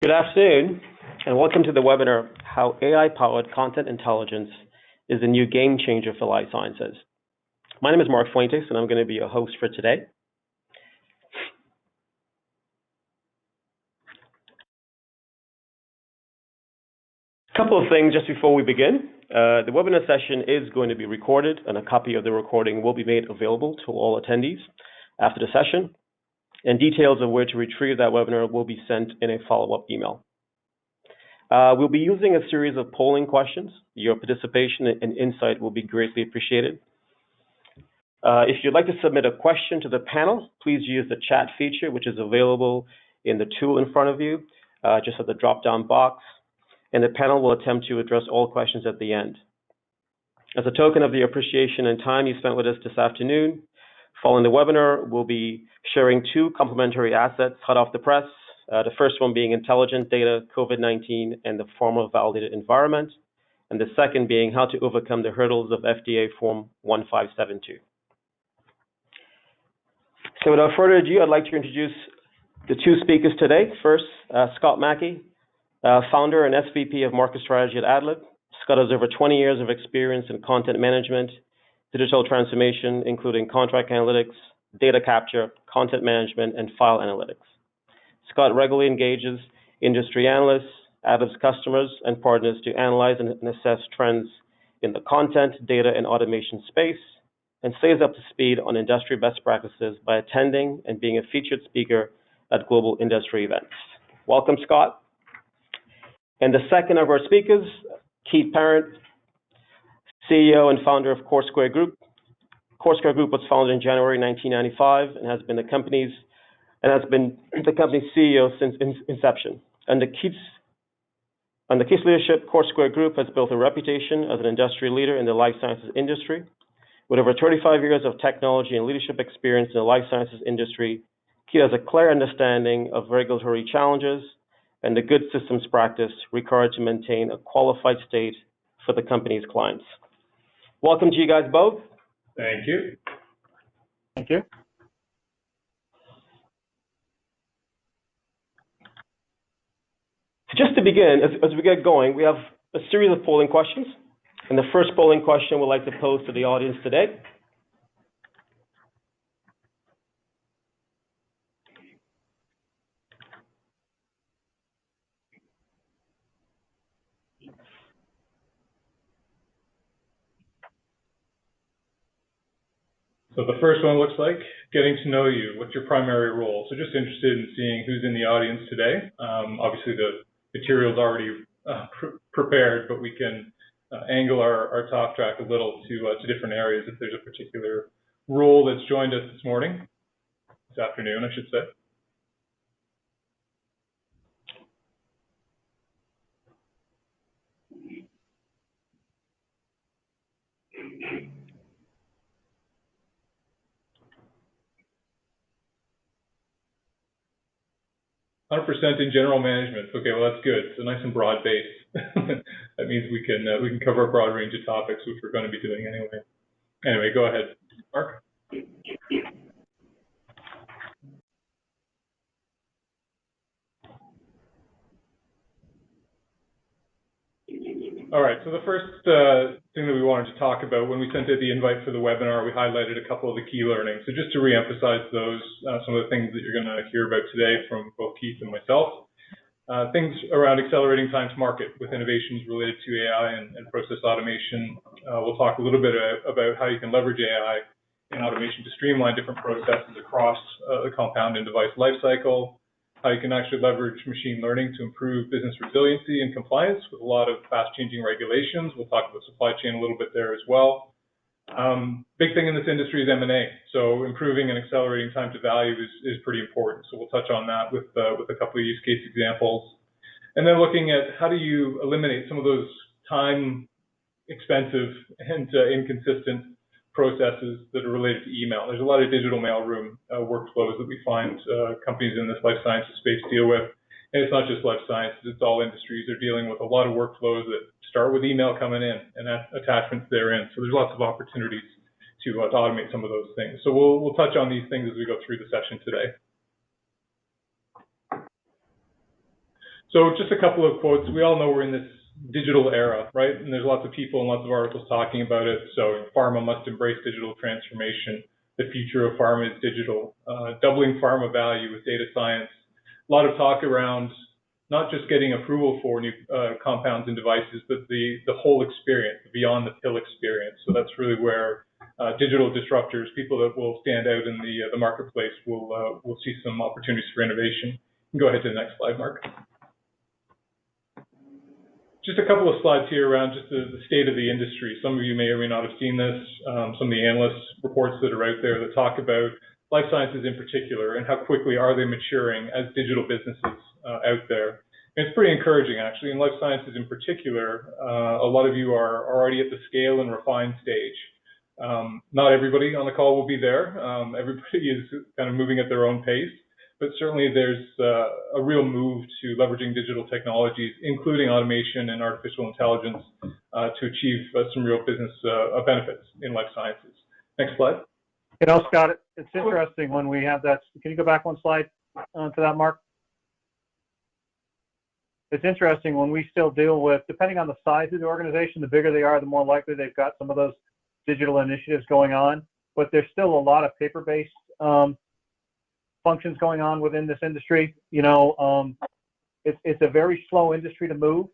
Good afternoon, and welcome to the webinar, How AI-Powered Content Intelligence is the New Game Changer for Life Sciences. My name is Mark Fuentes, and I'm going to be your host for today. A couple of things just before we begin. The webinar session is going to be recorded, and a copy of the recording will be made available to all attendees after the session, and details of where to retrieve that webinar will be sent in a follow-up email. We'll be using a series of polling questions. Your participation and insight will be greatly appreciated. If you'd like to submit a question to the panel, please use the chat feature, which is available in the tool in front of you, just at the drop-down box, and the panel will attempt to address all questions at the end. As a token of the appreciation and time you spent with us this afternoon, following the webinar, we'll be sharing two complementary assets hot off the press. The first one being intelligent data, COVID-19, and the formal validated environment, and the second being how to overcome the hurdles of FDA Form 1572. So without further ado, I'd like to introduce the two speakers today. First, Scott Mackey, founder and SVP of Market Strategy at Adlib. Scott has over 20 years of experience in content management, digital transformation, including contract analytics, data capture, content management, and file analytics. Scott regularly engages industry analysts, Adlib's customers, and partners to analyze and assess trends in the content, data, and automation space, and stays up to speed on industry best practices by attending and being a featured speaker at global industry events. Welcome, Scott. And the second of our speakers, Keith Parent, CEO and founder of Coursquare Group. Coursquare Group was founded in January 1995 and has been the company's CEO since inception. Under Keith's leadership, Coursquare Group has built a reputation as an industry leader in the life sciences industry. With over 35 years of technology and leadership experience in the life sciences industry, Keith has a clear understanding of regulatory challenges and the good systems practice required to maintain a qualified state for the company's clients. Welcome to you guys both. Thank you. Thank you. So just to begin, as we get going, we have a series of polling questions. And the first polling question we'd like to pose to the audience today. So the first one looks like getting to know you. What's your primary role? So just interested in seeing who's in the audience today. Obviously, the material's already prepared, but we can angle our talk track a little to different areas if there's a particular role that's joined us this morning, this afternoon, I should say. %, in general management. Okay, well that's good. So nice and broad base. That means we can cover a broad range of topics, which we're going to be doing anyway. Anyway, go ahead, Mark. All right, so the first thing that we wanted to talk about when we sent out the invite for the webinar, we highlighted a couple of the key learnings. So just to reemphasize those, some of the things that you're going to hear about today from both Keith and myself. Things around accelerating time to market with innovations related to AI and process automation. We'll talk a little bit about how you can leverage AI and automation to streamline different processes across the compound and device lifecycle. How you can actually leverage machine learning to improve business resiliency and compliance with a lot of fast-changing regulations. We'll talk about supply chain a little bit there as well. Big thing in this industry is M&A. So improving and accelerating time to value is pretty important. So we'll touch on that with a couple of use case examples. And then looking at how do you eliminate some of those time expensive and inconsistent processes that are related to email. There's a lot of digital mailroom workflows that we find companies in this life sciences space deal with. And it's not just life sciences, it's all industries. They're dealing with a lot of workflows that start with email coming in and attachments therein. So there's lots of opportunities to automate some of those things. So we'll touch on these things as we go through the session today. So just a couple of quotes. We all know we're in this digital era, right? And there's lots of people and lots of articles talking about it. So pharma must embrace digital transformation. The future of pharma is digital. Doubling pharma value with data science. A lot of talk around not just getting approval for new compounds and devices, but the whole experience, beyond the pill experience. So that's really where digital disruptors, people that will stand out in the marketplace, will see some opportunities for innovation. You can go ahead to the next slide, Mark. Just a couple of slides here around just the state of the industry. Some of you may or may not have seen this. Some of the analyst reports that are out there that talk about life sciences in particular and how quickly are they maturing as digital businesses out there. And it's pretty encouraging, actually. In life sciences in particular, a lot of you are already at the scale and refined stage. Not everybody on the call will be there. Everybody is kind of moving at their own pace. But certainly there's a real move to leveraging digital technologies, including automation and artificial intelligence, to achieve some real business benefits in life sciences. Next slide. You know, Scott, it's interesting when we have that. Can you go back one slide to that, Mark? It's interesting when we still deal with, depending on the size of the organization, the bigger they are, the more likely they've got some of those digital initiatives going on. But there's still a lot of paper-based functions going on within this industry. You know, it's a very slow industry to move,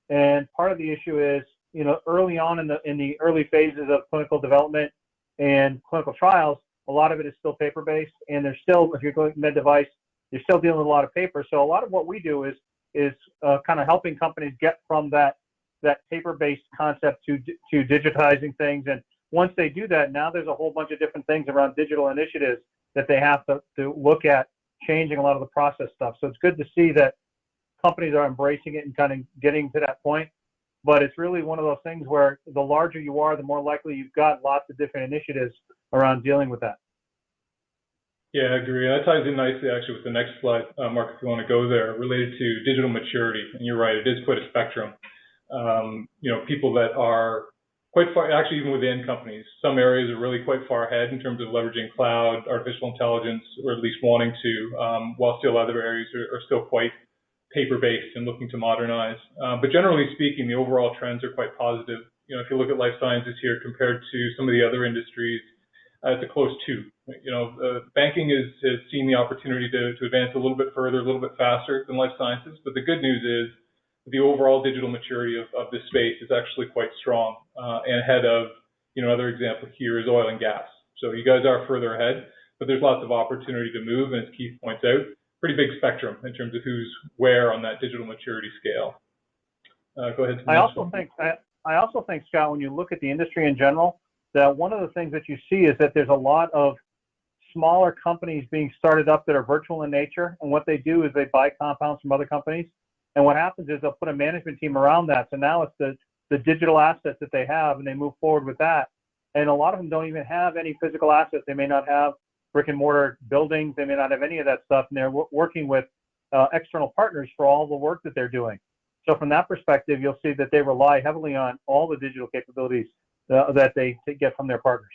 and part of the issue is, you know, early on in the early phases of clinical development and clinical trials, a lot of it is still paper-based, and there's still, if you're going med device, you're still dealing with a lot of paper. So a lot of what we do is kind of helping companies get from that paper-based concept to digitizing things. And once they do that, now there's a whole bunch of different things around digital initiatives that they have to look at changing a lot of the process stuff. So it's good to see that companies are embracing it and kind of getting to that point. But it's really one of those things where the larger you are, the more likely you've got lots of different initiatives around dealing with that. Yeah, I agree. That ties in nicely actually with the next slide, Mark, if you want to go there, related to digital maturity. And you're right, it is quite a spectrum. You know, people that are quite far, actually even within companies, some areas are really quite far ahead in terms of leveraging cloud, artificial intelligence, or at least wanting to, while still other areas are still quite paper-based and looking to modernize. But generally speaking, the overall trends are quite positive. You know, if you look at life sciences here compared to some of the other industries, it's a close two. You know, banking has seen the opportunity to advance a little bit further, a little bit faster than life sciences. But the good news is the overall digital maturity of this space is actually quite strong, and ahead of, you know, another example here is oil and gas. So you guys are further ahead, but there's lots of opportunity to move, and as Keith points out, pretty big spectrum in terms of who's where on that digital maturity scale. Go ahead. I also think, Scott, when you look at the industry in general, that one of the things that you see is that there's a lot of smaller companies being started up that are virtual in nature, and what they do is they buy compounds from other companies. And what happens is they'll put a management team around that. So now it's the digital assets that they have, and they move forward with that. And a lot of them don't even have any physical assets. They may not have brick and mortar buildings. They may not have any of that stuff. And they're working with external partners for all the work that they're doing. So from that perspective, you'll see that they rely heavily on all the digital capabilities that they get from their partners.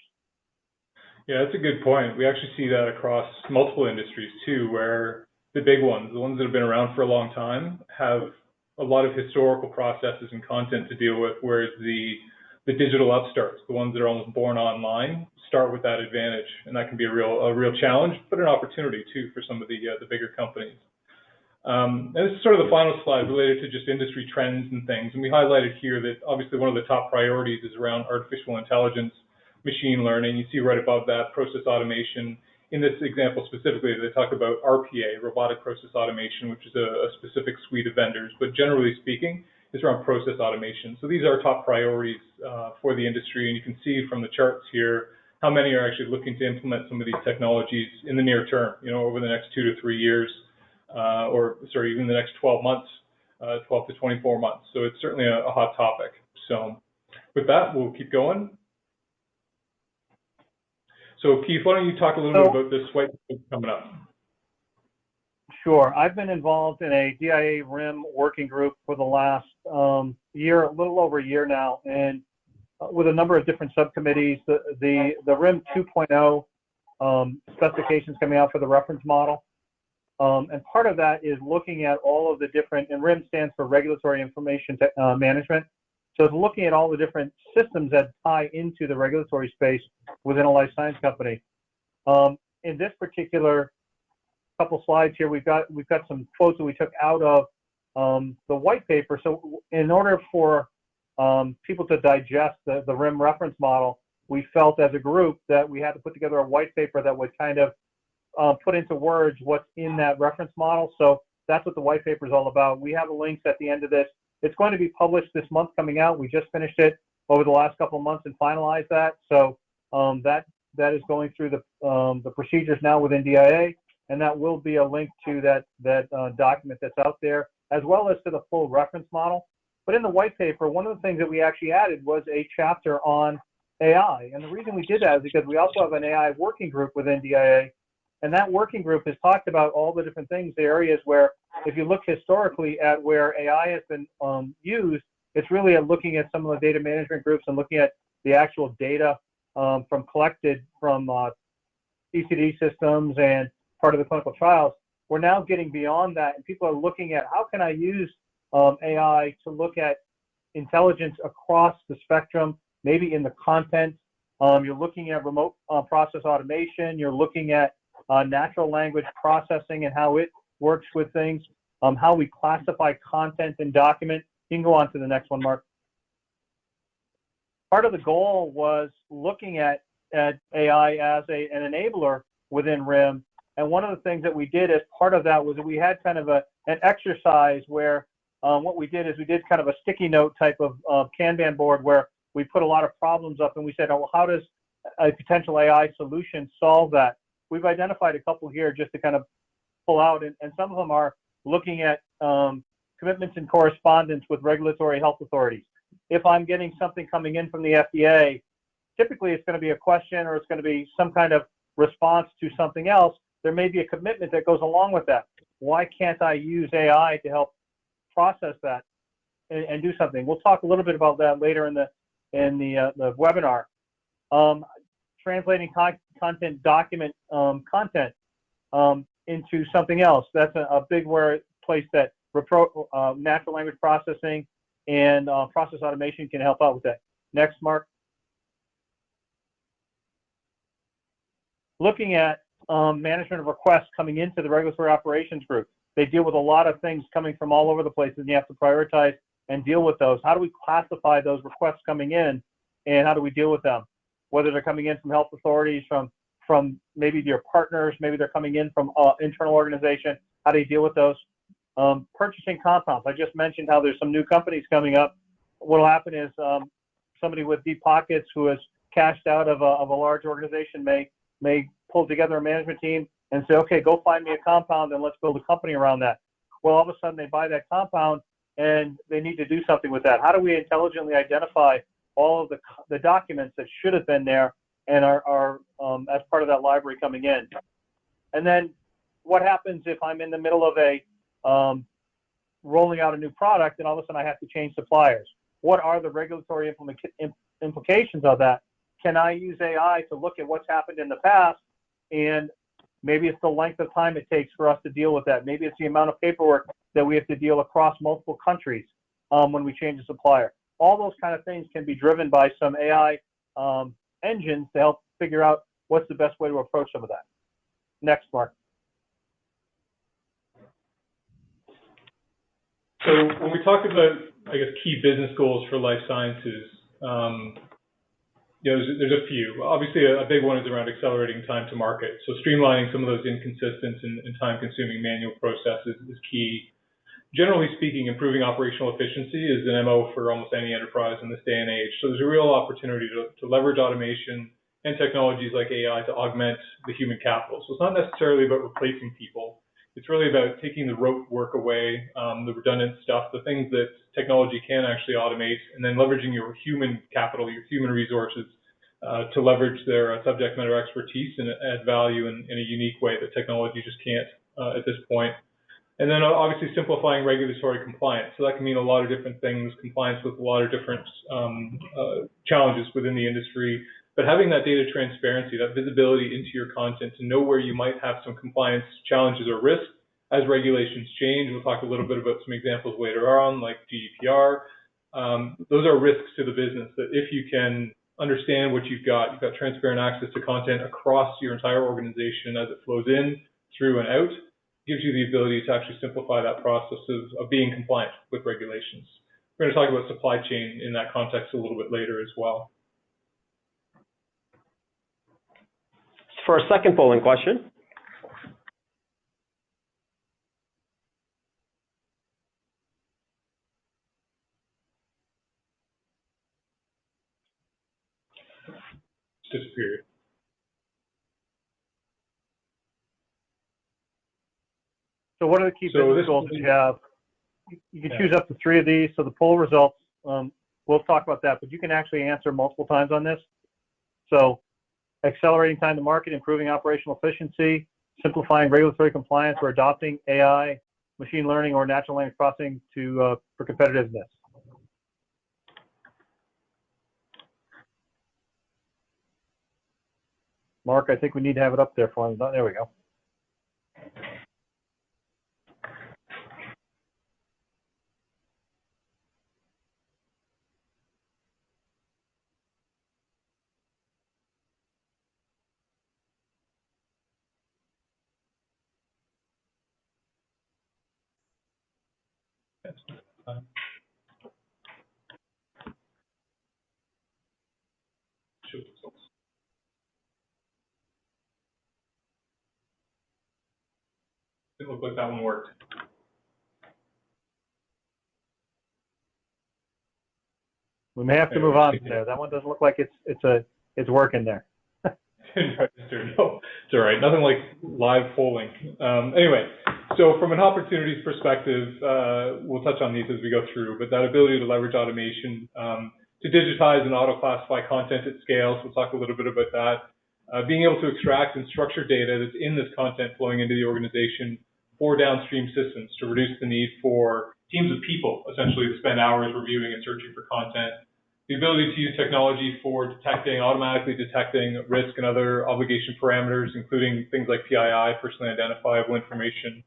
Yeah, that's a good point. We actually see that across multiple industries too, where the big ones, the ones that have been around for a long time, have a lot of historical processes and content to deal with, whereas the digital upstarts, the ones that are almost born online, start with that advantage, and that can be a real challenge, but an opportunity too for some of the bigger companies. And this is sort of the final slide related to just industry trends and things, and we highlighted here that obviously one of the top priorities is around artificial intelligence, machine learning. You see right above that process automation. In this example specifically, they talk about RPA, robotic process automation, which is a specific suite of vendors, but generally speaking, it's around process automation. So these are top priorities for the industry, and you can see from the charts here how many are actually looking to implement some of these technologies in the near term, you know, over the next 2 to 3 years, even the next 12 months, 12 to 24 months. So it's certainly a hot topic. So with that, we'll keep going. So Keith, why don't you talk a little bit about this white paper coming up? Sure. I've been involved in a DIA RIM working group for the last year, a little over a year now, and with a number of different subcommittees. The RIM 2.0 specifications coming out for the reference model. And part of that is looking at all of the different, and RIM stands for Regulatory Information Management. So it's looking at all the different systems that tie into the regulatory space within a life science company. In this particular couple slides here, we've got some quotes that we took out of the white paper. So in order for people to digest the RIM reference model, we felt as a group that we had to put together a white paper that would kind of put into words what's in that reference model. So that's what the white paper is all about. We have links at the end of this. It's going to be published this month coming out. We just finished it over the last couple of months and finalized that. So that is going through the procedures now within DIA, and that will be a link to that document that's out there, as well as to the full reference model. But in the white paper, one of the things that we actually added was a chapter on AI. And the reason we did that is because we also have an AI working group within DIA. And that working group has talked about all the different things, the areas where, if you look historically at where AI has been used, it's really at looking at some of the data management groups and looking at the actual data collected from ECD systems and part of the clinical trials. We're now getting beyond that, and people are looking at how can I use AI to look at intelligence across the spectrum, maybe in the content. You're looking at remote process automation. You're looking at natural language processing and how it works with things, how we classify content and document. You can go on to the next one, Mark. Part of the goal was looking at AI as an enabler within RIM. And one of the things that we did as part of that was that we had kind of an exercise where what we did is we did kind of a sticky note type of Kanban board where we put a lot of problems up and we said, oh, well, how does a potential AI solution solve that? We've identified a couple here just to kind of pull out, and some of them are looking at commitments and correspondence with regulatory health authorities. If I'm getting something coming in from the FDA, typically it's going to be a question or it's going to be some kind of response to something else. There may be a commitment that goes along with that. Why can't I use AI to help process that and do something? We'll talk a little bit about that later in the webinar. Translating content, document content into something else. That's a big place that natural language processing and process automation can help out with that. Next, Mark. Looking at management of requests coming into the regulatory operations group. They deal with a lot of things coming from all over the place, and you have to prioritize and deal with those. How do we classify those requests coming in, and how do we deal with them? Whether they're coming in from health authorities, from maybe your partners, maybe they're coming in from internal organization. How do you deal with those? Purchasing compounds. I just mentioned how there's some new companies coming up. What will happen is somebody with deep pockets who has cashed out of a large organization may pull together a management team and say, okay, go find me a compound and let's build a company around that. Well, all of a sudden they buy that compound and they need to do something with that. How do we intelligently identify all of the documents that should have been there and are as part of that library coming in? And then what happens if I'm in the middle of a rolling out a new product and all of a sudden I have to change suppliers? What are the regulatory implications of that? Can I use AI to look at what's happened in the past, and maybe it's the length of time it takes for us to deal with that. Maybe it's the amount of paperwork that we have to deal across multiple countries when we change a supplier. All those kind of things can be driven by some AI engines to help figure out what's the best way to approach some of that. Next, Mark. So when we talk about, I guess, key business goals for life sciences, there's a few. Obviously, a big one is around accelerating time to market. So streamlining some of those inconsistent and time-consuming manual processes is key. Generally speaking, improving operational efficiency is an MO for almost any enterprise in this day and age. So there's a real opportunity to leverage automation and technologies like AI to augment the human capital. So it's not necessarily about replacing people. It's really about taking the rote work away, the redundant stuff, the things that technology can actually automate, and then leveraging your human capital, your human resources, to leverage their subject matter expertise and add value in a unique way that technology just can't at this point. And then obviously simplifying regulatory compliance. So that can mean a lot of different things, compliance with a lot of different challenges within the industry. But having that data transparency, that visibility into your content to know where you might have some compliance challenges or risks, as regulations change. We'll talk a little bit about some examples later on, like GDPR. Those are risks to the business that if you can understand what you've got transparent access to content across your entire organization as it flows in, through, and out, gives you the ability to actually simplify that process of being compliant with regulations. We're going to talk about supply chain in that context a little bit later as well. For a second polling question, Disappeared. So what are the key business goals that you have? You can choose up to 3 of these. So the poll results, we'll talk about that, but you can actually answer multiple times on this. So accelerating time to market, improving operational efficiency, simplifying regulatory compliance, or adopting AI, machine learning, or natural language processing for competitiveness. Mark, I think we need to have it up there for him. There we go. It looked like that one worked. We may have to move on there. That one doesn't look like it's working there. Didn't register. No, it's all right. Nothing like live polling. Anyway, so from an opportunities perspective, we'll touch on these as we go through, but that ability to leverage automation to digitize and auto-classify content at scale, so we'll talk a little bit about that. Being able to extract and structure data that's in this content flowing into the organization for downstream systems to reduce the need for teams of people, essentially, to spend hours reviewing and searching for content. The ability to use technology for automatically detecting risk and other obligation parameters, including things like PII, personally identifiable information,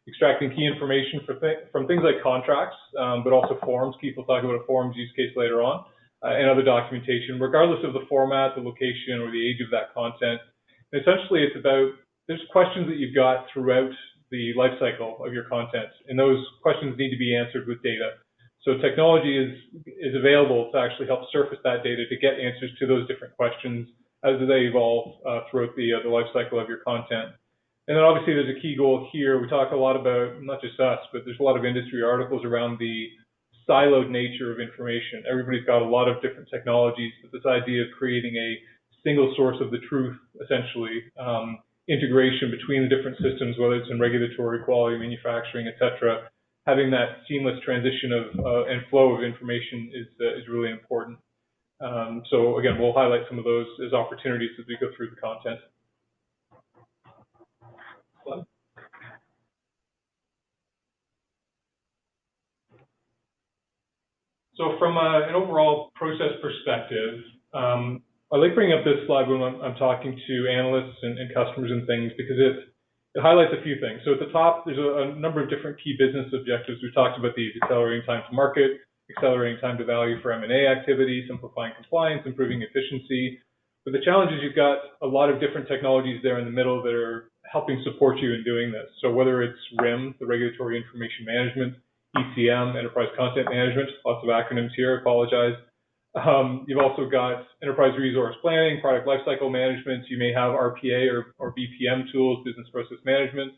extracting key information from things like contracts, but also forms. Keith will talk about a forms use case later on, and other documentation, regardless of the format, the location, or the age of that content. And essentially, it's about, there's questions that you've got throughout the life cycle of your content, and those questions need to be answered with data. So technology is available to actually help surface that data to get answers to those different questions as they evolve throughout the life cycle of your content. And then obviously there's a key goal here. We talk a lot about, not just us, but there's a lot of industry articles around the siloed nature of information. Everybody's got a lot of different technologies, but this idea of creating a single source of the truth, essentially, integration between the different systems, whether it's in regulatory, quality, manufacturing, et cetera, having that seamless transition of and flow of information is really important. So again, we'll highlight some of those as opportunities as we go through the content. So from an overall process perspective, I like bringing up this slide when I'm talking to analysts and customers and things, because it highlights a few things. So at the top, there's a number of different key business objectives. We've talked about these: accelerating time to market, accelerating time to value for M&A activity, simplifying compliance, improving efficiency. But the challenge is you've got a lot of different technologies there in the middle that are helping support you in doing this. So whether it's RIM, the Regulatory Information Management, ECM, Enterprise Content Management, lots of acronyms here, I apologize. You've also got Enterprise Resource Planning, Product Lifecycle Management. You may have RPA or BPM tools, Business Process Management.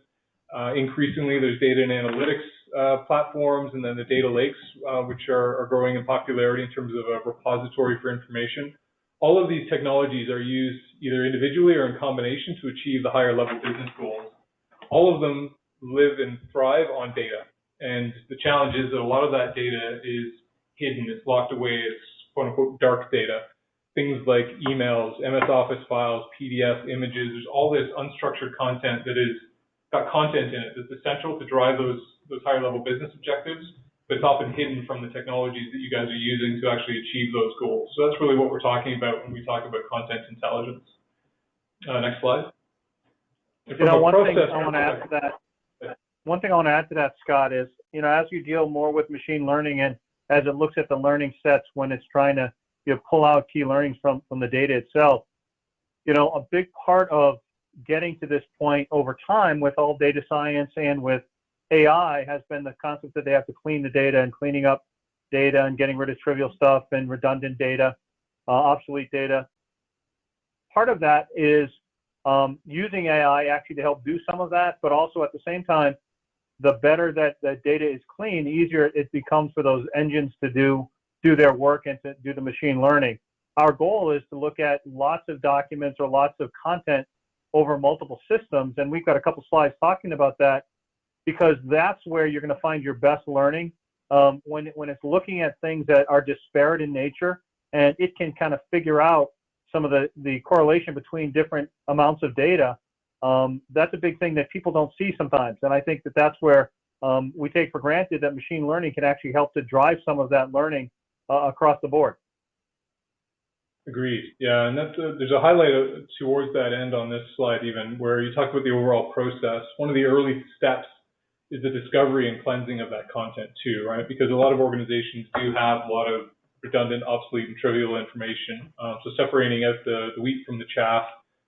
Increasingly, there's data and analytics platforms, and then the data lakes, which are growing in popularity in terms of a repository for information. All of these technologies are used either individually or in combination to achieve the higher level business goals. All of them live and thrive on data. And the challenge is that a lot of that data is hidden, it's locked away, it's quote unquote dark data. Things like emails, MS Office files, PDF, images, there's all this unstructured content that is got content in it that's essential to drive those higher level business objectives, but it's often hidden from the technologies that you guys are using to actually achieve those goals. So that's really what we're talking about when we talk about content intelligence. Next slide. You know, one thing I want to add to that, one thing I want to add to that, Scott, is, as you deal more with machine learning and as it looks at the learning sets when it's trying to pull out key learnings from the data itself, a big part of getting to this point over time with all data science and with AI has been the concept that they have to clean the data, and cleaning up data and getting rid of trivial stuff and redundant data, obsolete data. Part of that is using AI actually to help do some of that, but also at the same time, the better that the data is clean, the easier it becomes for those engines to do their work and to do the machine learning. Our goal is to look at lots of documents or lots of content over multiple systems, and we've got a couple slides talking about that, because that's where you're going to find your best learning. When it's looking at things that are disparate in nature, and it can kind of figure out some of the correlation between different amounts of data, that's a big thing that people don't see sometimes. And I think that that's where we take for granted that machine learning can actually help to drive some of that learning across the board. Agreed. Yeah, and there's a highlight towards that end on this slide even, where you talk about the overall process. One of the early steps is the discovery and cleansing of that content too, right? Because a lot of organizations do have a lot of redundant, obsolete, and trivial information. So separating out the wheat from the chaff,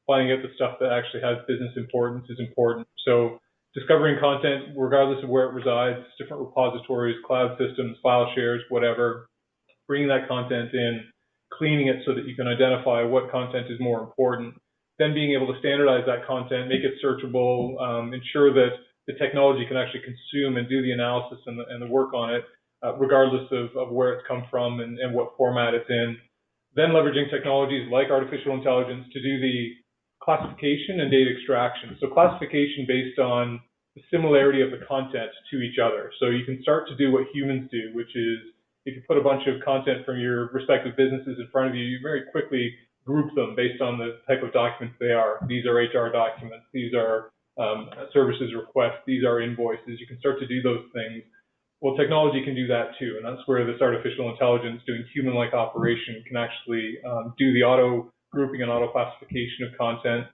finding out the stuff that actually has business importance is important. So discovering content, regardless of where it resides, different repositories, cloud systems, file shares, whatever, bringing that content in, cleaning it so that you can identify what content is more important, then being able to standardize that content, make it searchable, ensure that the technology can actually consume and do the analysis and the work on it, regardless of where it's come from and what format it's in. Then leveraging technologies like artificial intelligence to do the classification and data extraction. So classification based on the similarity of the content to each other. So you can start to do what humans do, which is if you put a bunch of content from your respective businesses in front of you, you very quickly group them based on the type of documents they are. These are HR documents. These are services requests. These are invoices. You can start to do those things. Well, technology can do that too, and that's where this artificial intelligence doing human-like operation can actually do the auto grouping and auto classification of content.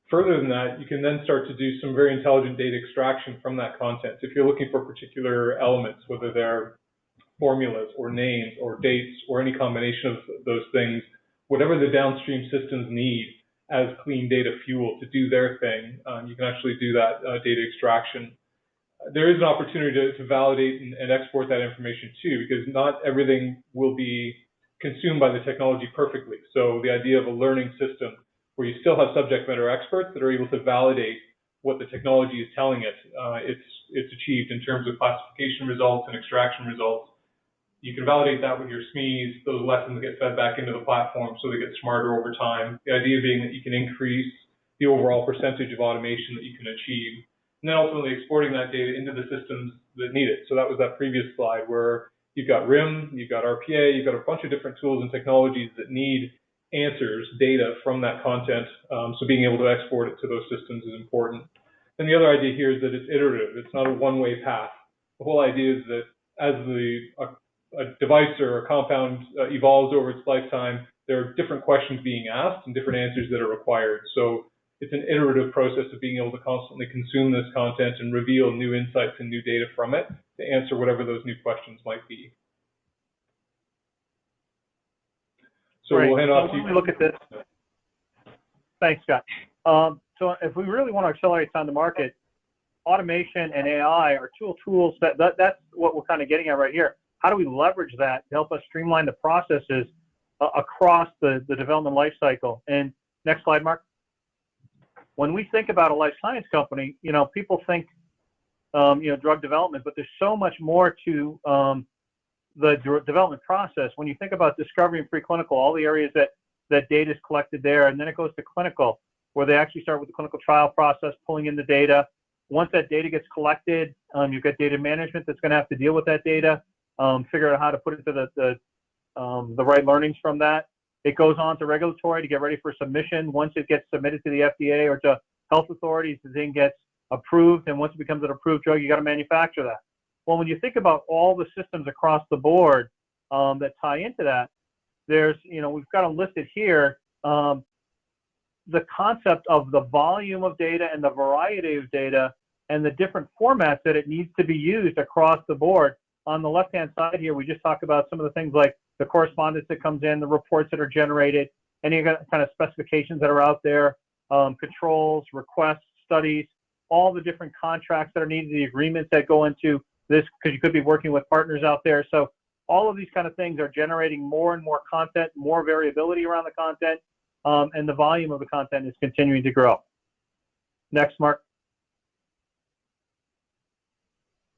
Further than that, you can then start to do some very intelligent data extraction from that content. If you're looking for particular elements, whether they're formulas or names or dates or any combination of those things, whatever the downstream systems need as clean data fuel to do their thing, you can actually do that data extraction. There is an opportunity to validate and export that information too, because not everything will be consumed by the technology perfectly. So the idea of a learning system where you still have subject matter experts that are able to validate what the technology is telling it, it's achieved in terms of classification results and extraction results. You can validate that with your SMEs. Those lessons get fed back into the platform so they get smarter over time. The idea being that you can increase the overall percentage of automation that you can achieve, and then ultimately exporting that data into the systems that need it. So that was that previous slide where you've got RIM, you've got RPA, you've got a bunch of different tools and technologies that need answers, data from that content. So being able to export it to those systems is important. And the other idea here is that it's iterative. It's not a one-way path. The whole idea is that as a device or a compound evolves over its lifetime, there are different questions being asked and different answers that are required. So it's an iterative process of being able to constantly consume this content and reveal new insights and new data from it to answer whatever those new questions might be. So Great. We'll hand off to you. Look at this. Thanks, Scott. So if we really want to accelerate time to market, automation and AI are tools that's what we're kind of getting at right here. How do we leverage that to help us streamline the processes across the development life cycle? And next slide, Mark. When we think about a life science company, people think, drug development, but there's so much more to the development process. When you think about discovery and preclinical, all the areas that data is collected there, and then it goes to clinical, where they actually start with the clinical trial process, pulling in the data. Once that data gets collected, you've got data management that's going to have to deal with that data. Figure out how to put it to the right learnings from that. It goes on to regulatory to get ready for submission. Once it gets submitted to the FDA or to health authorities, the thing gets approved, and once it becomes an approved drug, you got to manufacture that. Well, when you think about all the systems across the board that tie into that, there's, we've got them listed here. The concept of the volume of data and the variety of data and the different formats that it needs to be used across the board. On the left-hand side here, we just talk about some of the things like the correspondence that comes in, the reports that are generated, any kind of specifications that are out there, controls, requests, studies, all the different contracts that are needed, the agreements that go into this, because you could be working with partners out there. So all of these kind of things are generating more and more content, more variability around the content, and the volume of the content is continuing to grow. Next, Mark.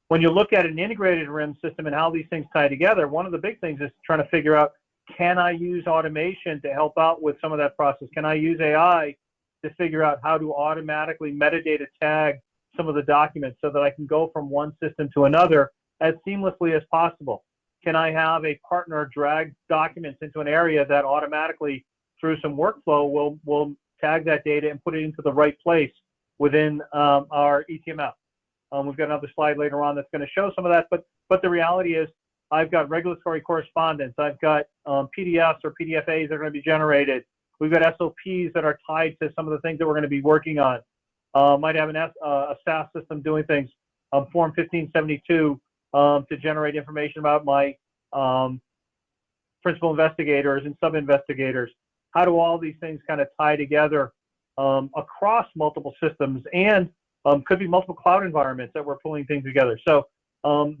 When you look at an integrated RIM system and how these things tie together, one of the big things is trying to figure out, can I use automation to help out with some of that process? Can I use AI to figure out how to automatically metadata tag some of the documents so that I can go from one system to another as seamlessly as possible? Can I have a partner drag documents into an area that automatically, through some workflow, will tag that data and put it into the right place within our eTMF? We've got another slide later on that's going to show some of that, but the reality is I've got regulatory correspondence, I've got PDFs or PDFAs that are going to be generated, we've got SOPs that are tied to some of the things that we're going to be working on. Might have a SAS system doing things, Form 1572 to generate information about my principal investigators and sub-investigators. How do all these things kind of tie together across multiple systems, and could be multiple cloud environments that we're pulling things together. So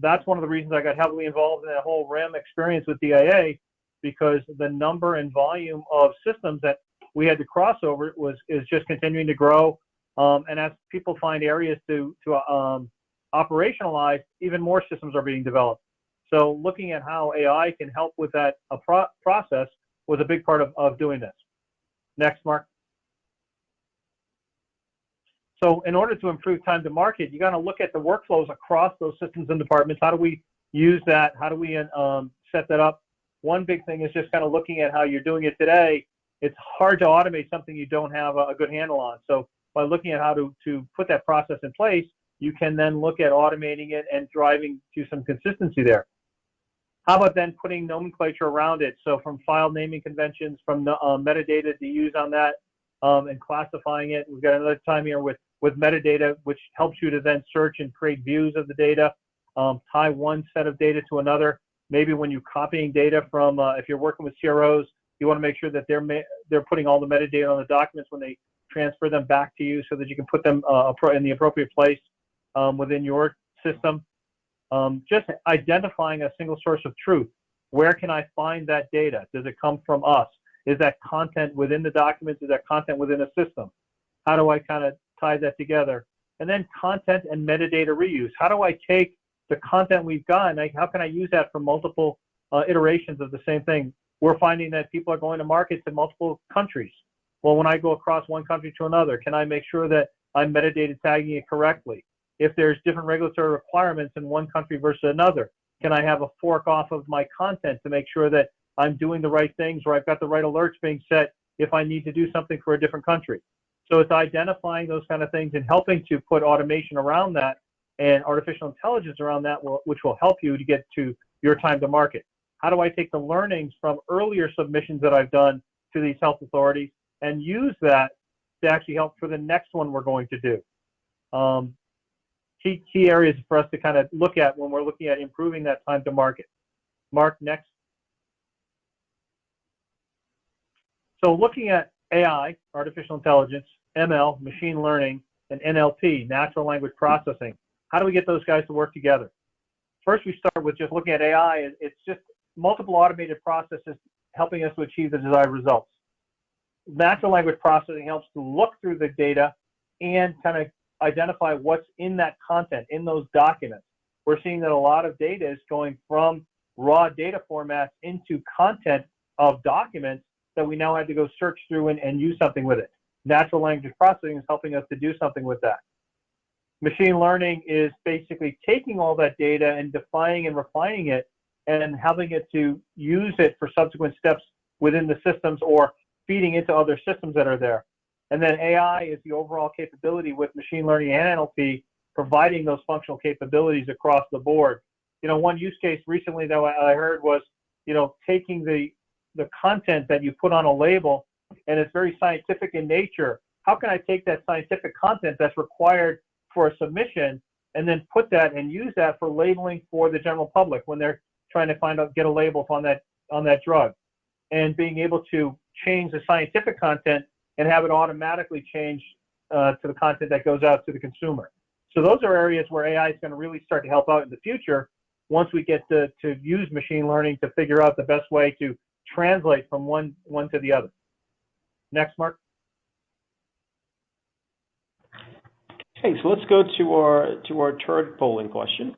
that's one of the reasons I got heavily involved in that whole RIM experience with DIA, because the number and volume of systems that we had to cross over is just continuing to grow. And as people find areas to operationalize, even more systems are being developed. So looking at how AI can help with that process was a big part of doing this. Next, Mark. So in order to improve time to market, you got to look at the workflows across those systems and departments. How do we use that? How do we set that up? One big thing is just kind of looking at how you're doing it today. It's hard to automate something you don't have a good handle on. So by looking at how to put that process in place, you can then look at automating it and driving to some consistency there. How about then putting nomenclature around it? So from file naming conventions, from metadata to use on that, and classifying it. We've got another time here with metadata, which helps you to then search and create views of the data, tie one set of data to another. Maybe when you're copying data from, if you're working with CROs, you want to make sure that they're putting all the metadata on the documents when they transfer them back to you, so that you can put them in the appropriate place within your system. Just identifying a single source of truth. Where can I find that data? Does it come from us? Is that content within the documents? Is that content within a system? How do I kind of tie that together? And then content and metadata reuse. How do I take the content we've got, and how can I use that for multiple iterations of the same thing? We're finding that people are going to market to multiple countries. Well, when I go across one country to another, can I make sure that I'm metadata tagging it correctly? If there's different regulatory requirements in one country versus another, can I have a fork off of my content to make sure that I'm doing the right things, or I've got the right alerts being set if I need to do something for a different country? So it's identifying those kind of things and helping to put automation around that and artificial intelligence around that, which will help you to get to your time to market. How do I take the learnings from earlier submissions that I've done to these health authorities and use that to actually help for the next one we're going to do? Key areas for us to kind of look at when we're looking at improving that time to market. Mark, next. So looking at AI, artificial intelligence, ML, machine learning, and NLP, natural language processing, how do we get those guys to work together? First, we start with just looking at AI. It's just multiple automated processes helping us to achieve the desired results. Natural language processing helps to look through the data and kind of identify what's in that content, in those documents. We're seeing that a lot of data is going from raw data formats into content of documents that we now have to go search through and use something with it. Natural language processing is helping us to do something with that. Machine learning is basically taking all that data and defining and refining it and having it to use it for subsequent steps within the systems or feeding into other systems that are there. And then AI is the overall capability with machine learning and NLP, providing those functional capabilities across the board. You know, one use case recently that I heard was, you know, taking the content that you put on a label and it's very scientific in nature. How can I take that scientific content that's required for a submission and then put that and use that for labeling for the general public when they're trying to get a label on that drug, and being able to change the scientific content and have it automatically change to the content that goes out to the consumer. So those are areas where AI is going to really start to help out in the future once we get to use machine learning to figure out the best way to translate from one to the other. Next, Mark. Okay, so let's go to our third polling question.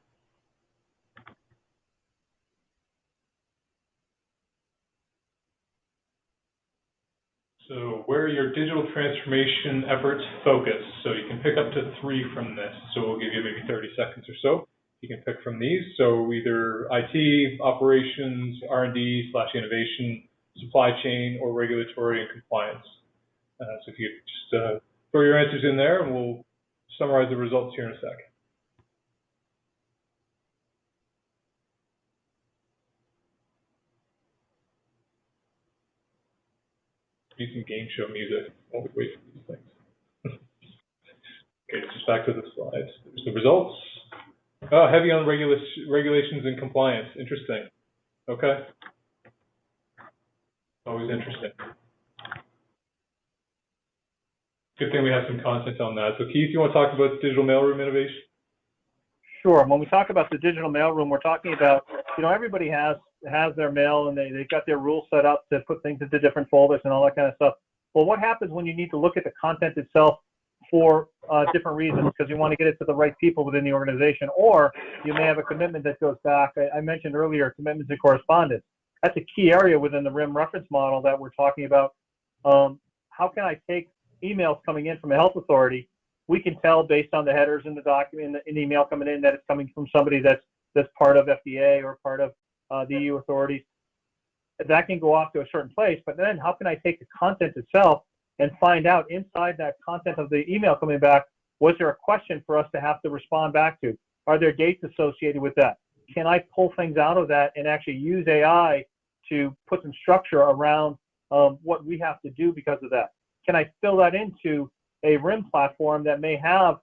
So where are your digital transformation efforts focused? So you can pick up to 3 from this. So we'll give you maybe 30 seconds or so. You can pick from these. So either IT, operations, R&D/innovation, supply chain, or regulatory and compliance. So if you just throw your answers in there, and we'll summarize the results here in a second. Use some game show music while we wait for these things. Okay, just back to the slides. There's the results. Oh, heavy on regulations and compliance. Interesting. Okay. Always interesting. Good thing we have some content on that. So Keith, you want to talk about digital mailroom innovation? Sure. When we talk about the digital mailroom, we're talking about, everybody has their mail and they've got their rules set up to put things into different folders and all that kind of stuff. Well, what happens when you need to look at the content itself for different reasons, because you want to get it to the right people within the organization, or you may have a commitment that goes back. I mentioned earlier commitments and correspondence. That's a key area within the RIM reference model that we're talking about. How can I take emails coming in from a health authority? We can tell based on the headers in the document, in the email coming in, that it's coming from somebody that's part of FDA or part of the EU authorities. That can go off to a certain place, but then how can I take the content itself and find out inside that content of the email coming back, was there a question for us to have to respond back to? Are there dates associated with that? Can I pull things out of that and actually use AI to put some structure around what we have to do because of that? Can I fill that into a RIM platform that may have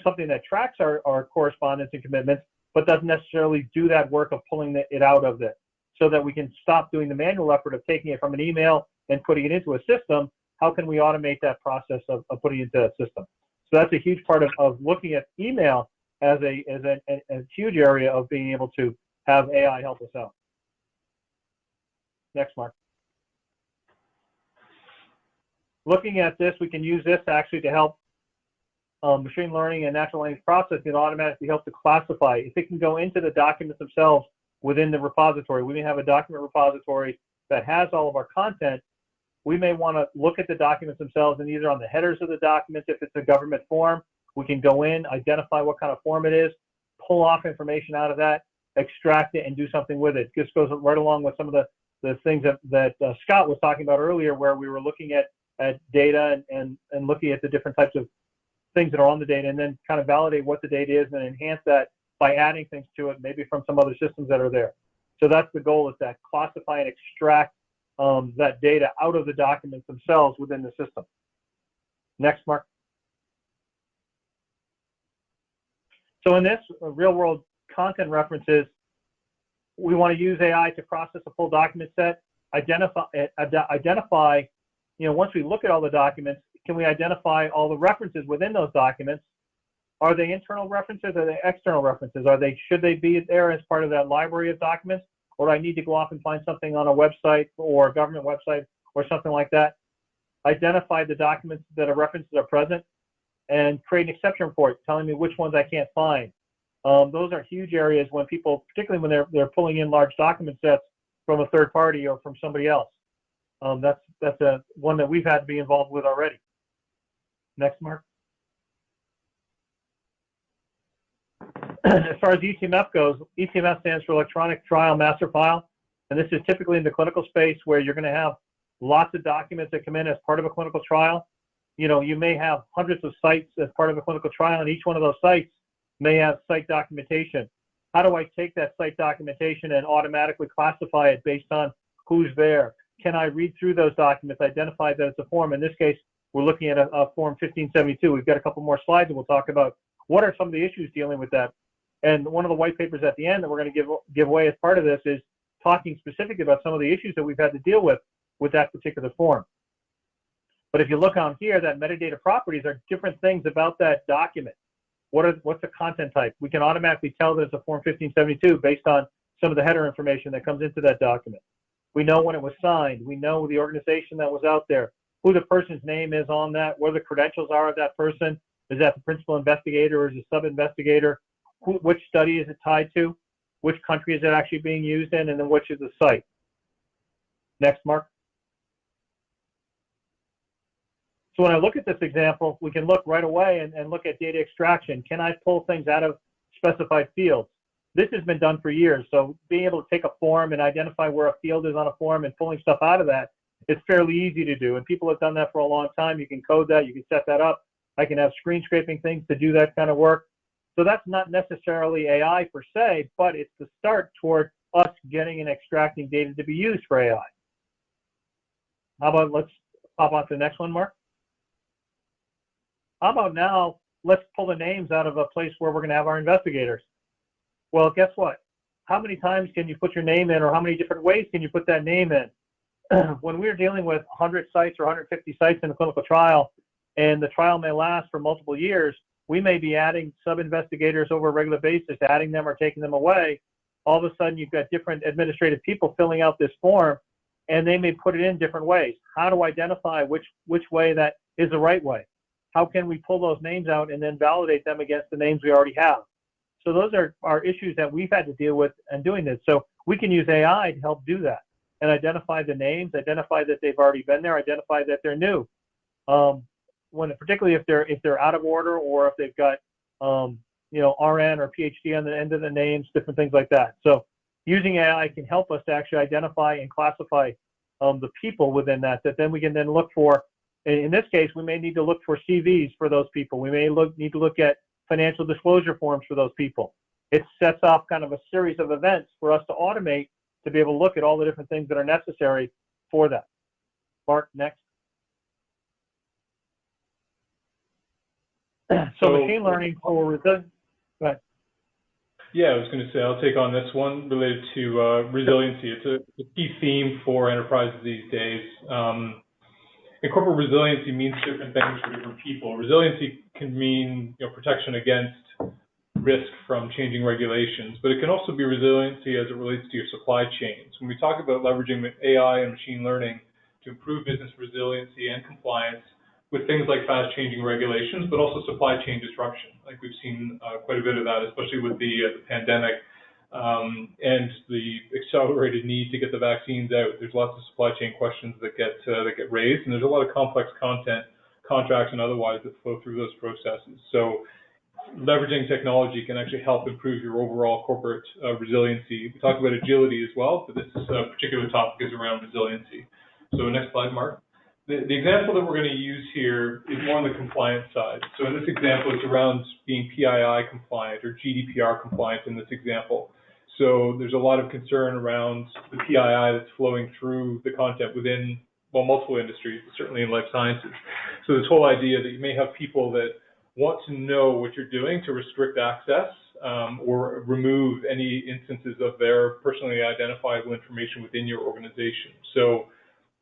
something that tracks our correspondence and commitments, but doesn't necessarily do that work of pulling it out of it, so that we can stop doing the manual effort of taking it from an email and putting it into a system? How can we automate that process of putting it into a system? So that's a huge part of looking at email as a huge area of being able to have AI help us out. Next, Mark. Looking at this, we can use this actually to help machine learning and natural language processing automatically help to classify. If it can go into the documents themselves within the repository, we may have a document repository that has all of our content. We may want to look at the documents themselves, and either on the headers of the documents, if it's a government form, we can go in, identify what kind of form it is, pull off information out of that, extract it, and do something with it. This goes right along with some of the things that Scott was talking about earlier, where we were looking at data and looking at the different types of things that are on the data, and then kind of validate what the data is and enhance that by adding things to it, maybe from some other systems that are there. So that's the goal, is that classify and extract that data out of the documents themselves within the system. Next, Mark. So in this real world content references, we want to use AI to process a full document set, identify, once we look at all the documents, can we identify all the references within those documents? Are they internal references or are they external references? Should they be there as part of that library of documents? Or do I need to go off and find something on a website or a government website or something like that? Identify the documents that are references are present and create an exception report telling me which ones I can't find. Those are huge areas when people, particularly when they're pulling in large document sets from a third party or from somebody else. That's one that we've had to be involved with already. Next, Mark. As far as eTMF goes, eTMF stands for Electronic Trial Master File, and this is typically in the clinical space where you're going to have lots of documents that come in as part of a clinical trial. You may have hundreds of sites as part of a clinical trial, and each one of those sites may have site documentation. How do I take that site documentation and automatically classify it based on who's there? Can I read through those documents, identify that it's a form? In this case, we're looking at a form 1572. We've got a couple more slides, and we'll talk about what are some of the issues dealing with that? And one of the white papers at the end that we're going to give away as part of this is talking specifically about some of the issues that we've had to deal with that particular form. But if you look on here, that metadata properties are different things about that document. What's the content type? We can automatically tell that it's a Form 1572 based on some of the header information that comes into that document. We know when it was signed. We know the organization that was out there, who the person's name is on that, what the credentials are of that person. Is that the principal investigator or is it a sub-investigator? Which study is it tied to? Which country is it actually being used in? And then which is the site? Next, Mark. So when I look at this example, we can look right away and look at data extraction. Can I pull things out of specified fields? This has been done for years. So being able to take a form and identify where a field is on a form and pulling stuff out of that is fairly easy to do. And people have done that for a long time. You can code that. You can set that up. I can have screen scraping things to do that kind of work. So that's not necessarily AI per se, but it's the start toward us getting and extracting data to be used for AI. How about, let's pop on to the next one, Mark. How about now, let's pull the names out of a place where we're going to have our investigators. Well, guess what? How many times can you put your name in, or how many different ways can you put that name in? When we're dealing with 100 sites or 150 sites in a clinical trial, and the trial may last for multiple years, we may be adding sub-investigators over a regular basis, adding them or taking them away. All of a sudden, you've got different administrative people filling out this form, and they may put it in different ways. How to identify which way that is the right way? How can we pull those names out and then validate them against the names we already have? So those are issues that we've had to deal with in doing this. So we can use AI to help do that and identify the names, identify that they've already been there, identify that they're new. Particularly if they're out of order, or if they've got RN or PhD on the end of the names, different things like that. So using AI can help us to actually identify and classify the people within that then we can then look for. In this case, we may need to look for CVs for those people. We may need to look at financial disclosure forms for those people. It sets off kind of a series of events for us to automate to be able to look at all the different things that are necessary for that. Mark, next. So machine learning for resilience. Go ahead. Yeah, I was going to say, I'll take on this one related to resiliency. It's a key theme for enterprises these days. And corporate resiliency means different things for different people. Resiliency can mean protection against risk from changing regulations, but it can also be resiliency as it relates to your supply chains. When we talk about leveraging AI and machine learning to improve business resiliency and compliance with things like fast-changing regulations, but also supply chain disruption. Like we've seen quite a bit of that, especially with the pandemic and the accelerated need to get the vaccines out. There's lots of supply chain questions that get raised, and there's a lot of complex content, contracts and otherwise, that flow through those processes. So leveraging technology can actually help improve your overall corporate resiliency. We talk about agility as well, but this particular topic is around resiliency. So next slide, Mark. The example that we're going to use here is more on the compliance side. So in this example, it's around being PII compliant or GDPR compliant in this example. So there's a lot of concern around the PII that's flowing through the content within, well, multiple industries, certainly in life sciences. So this whole idea that you may have people that want to know what you're doing to restrict access or remove any instances of their personally identifiable information within your organization. So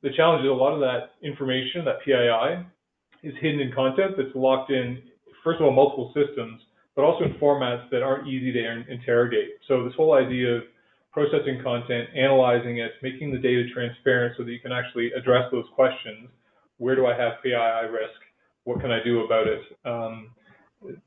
the challenge is a lot of that information, that PII, is hidden in content that's locked in, first of all, multiple systems, but also in formats that aren't easy to interrogate. So this whole idea of processing content, analyzing it, making the data transparent so that you can actually address those questions. Where do I have PII risk? What can I do about it?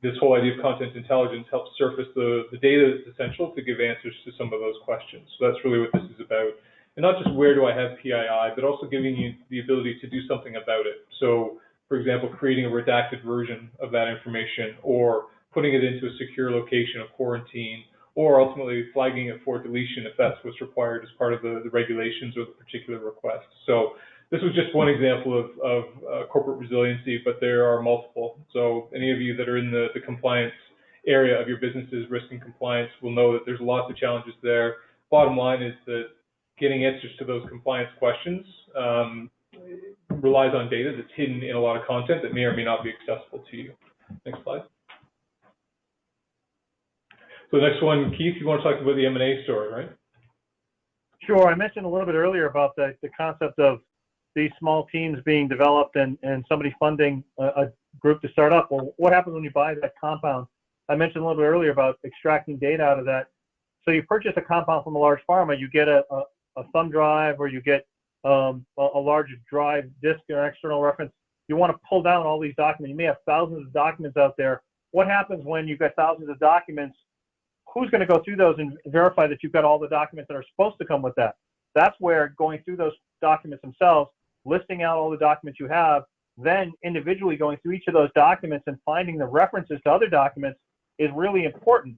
This whole idea of content intelligence helps surface the data that's essential to give answers to some of those questions. So that's really what this is about. And not just where do I have PII, but also giving you the ability to do something about it. So, for example, creating a redacted version of that information, or putting it into a secure location of quarantine, or ultimately flagging it for deletion if that's what's required as part of the regulations or the particular request. So this was just one example of corporate resiliency, but there are multiple. So any of you that are in the compliance area of your business's risk and compliance will know that there's lots of challenges there. Bottom line is that getting answers to those compliance questions relies on data that's hidden in a lot of content that may or may not be accessible to you. Next slide. So the next one, Keith, you want to talk about the M&A story, right? Sure. I mentioned a little bit earlier about the concept of these small teams being developed and somebody funding a group to start up. Well, what happens when you buy that compound? I mentioned a little bit earlier about extracting data out of that. So you purchase a compound from a large pharma, you get a thumb drive, or you get a large drive disk or external reference. You want to pull down all these documents. You may have thousands of documents out there. What happens when you've got thousands of documents? Who's going to go through those and verify that you've got all the documents that are supposed to come with that? That's where going through those documents themselves, listing out all the documents you have, then individually going through each of those documents and finding the references to other documents is really important.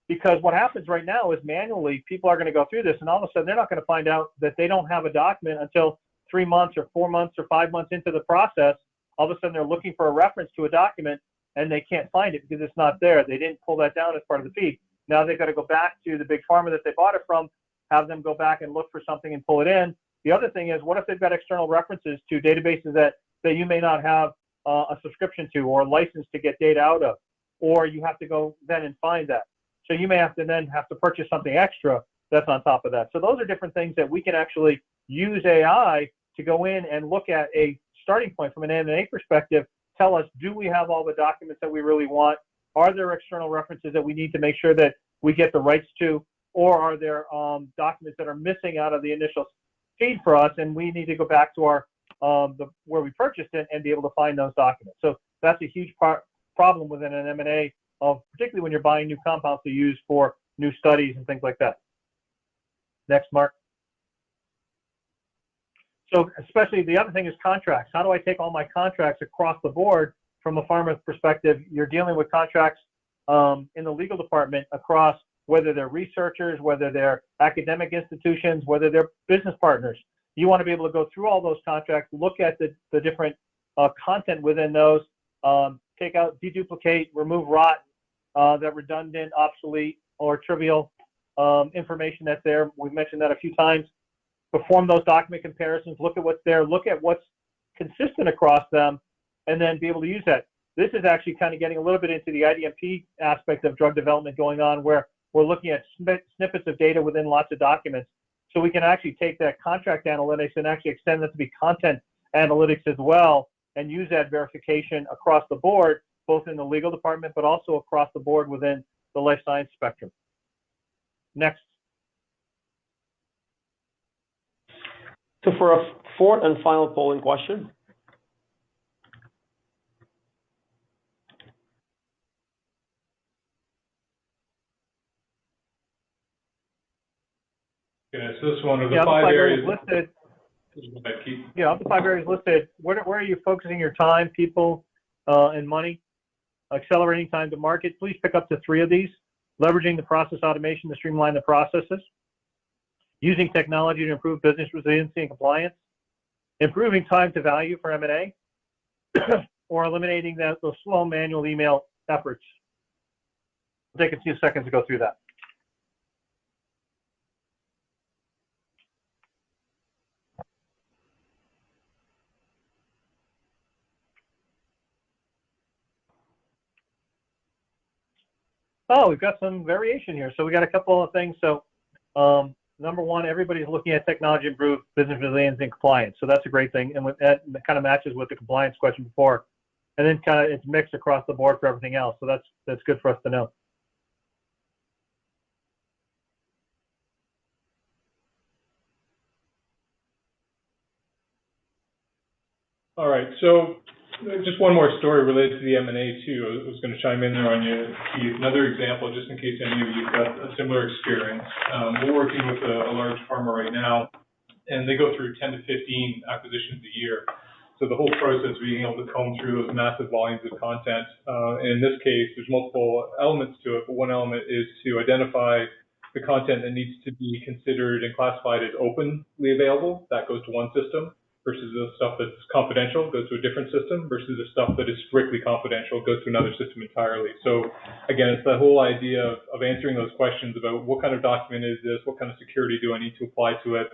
Because what happens right now is manually, people are going to go through this, and all of a sudden they're not going to find out that they don't have a document until 3 months or 4 months or 5 months into the process. All of a sudden they're looking for a reference to a document and they can't find it because it's not there. They didn't pull that down as part of the feed. Now they've got to go back to the big pharma that they bought it from, have them go back and look for something and pull it in. The other thing is, what if they've got external references to databases that you may not have a subscription to or a license to get data out of, or you have to go then and find that. So you may have to purchase something extra that's on top of that. So those are different things that we can actually use AI to go in and look at a starting point from an M&A perspective, tell us, do we have all the documents that we really want? Are there external references that we need to make sure that we get the rights to? Or are there documents that are missing out of the initial feed for us, and we need to go back to our where we purchased it and be able to find those documents? So that's a huge problem within an M&A, particularly when you're buying new compounds to use for new studies and things like that. Next, Mark. So especially the other thing is contracts. How do I take all my contracts across the board from a pharma perspective? You're dealing with contracts in the legal department across whether they're researchers, whether they're academic institutions, whether they're business partners. You want to be able to go through all those contracts, look at the different content within those, take out, deduplicate, remove rot, that redundant, obsolete, or trivial information that's there. We've mentioned that a few times. Perform those document comparisons, look at what's there, look at what's consistent across them, and then be able to use that. This is actually kind of getting a little bit into the IDMP aspect of drug development going on, where we're looking at snippets of data within lots of documents. So we can actually take that contract analytics and actually extend that to be content analytics as well, and use that verification across the board, both in the legal department, but also across the board within the life science spectrum. Next. So for a fourth and final polling question. Okay, so this one of the five areas listed. Yeah, of the 5 areas listed, where are you focusing your time, people, and money? Accelerating time to market. Please pick up to 3 of these. Leveraging the process automation to streamline the processes. Using technology to improve business resiliency and compliance. Improving time to value for M&A. Or eliminating those slow manual email efforts. It'll take a few seconds to go through that. Oh, we've got some variation here. So we got a couple of things. So number one, everybody's looking at technology to improve business resilience and compliance. So that's a great thing. And with that kind of matches with the compliance question before. And then kind of it's mixed across the board for everything else. So that's good for us to know. All right, so just one more story related to the M&A too. I was going to chime in there on you, Keith. Another example, just in case any of you have got a similar experience. We're working with a large pharma right now, and they go through 10 to 15 acquisitions a year. So the whole process of being able to comb through those massive volumes of content. In this case, there's multiple elements to it, but one element is to identify the content that needs to be considered and classified as openly available. That goes to one system. Versus the stuff that's confidential goes to a different system, versus the stuff that is strictly confidential goes to another system entirely. So again, it's that whole idea of answering those questions about what kind of document is this, what kind of security do I need to apply to it,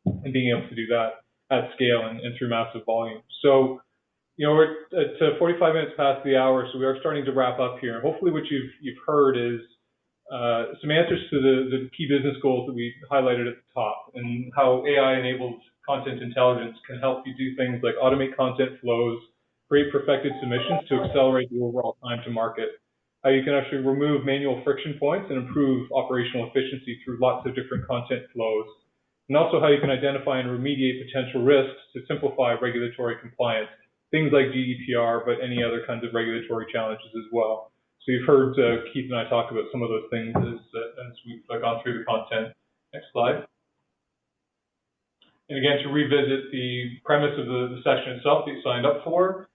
and being able to do that at scale and through massive volume. So, you know, we're at 45 minutes past the hour, so we are starting to wrap up here. Hopefully what you've heard is some answers to the key business goals that we highlighted at the top, and how AI-enabled content intelligence can help you do things like automate content flows, create perfected submissions to accelerate the overall time to market, how you can actually remove manual friction points and improve operational efficiency through lots of different content flows, and also how you can identify and remediate potential risks to simplify regulatory compliance, things like GDPR, but any other kinds of regulatory challenges as well. So you've heard Keith and I talk about some of those things as we've gone through the content. Next slide. And again, to revisit the premise of the session itself that you signed up for,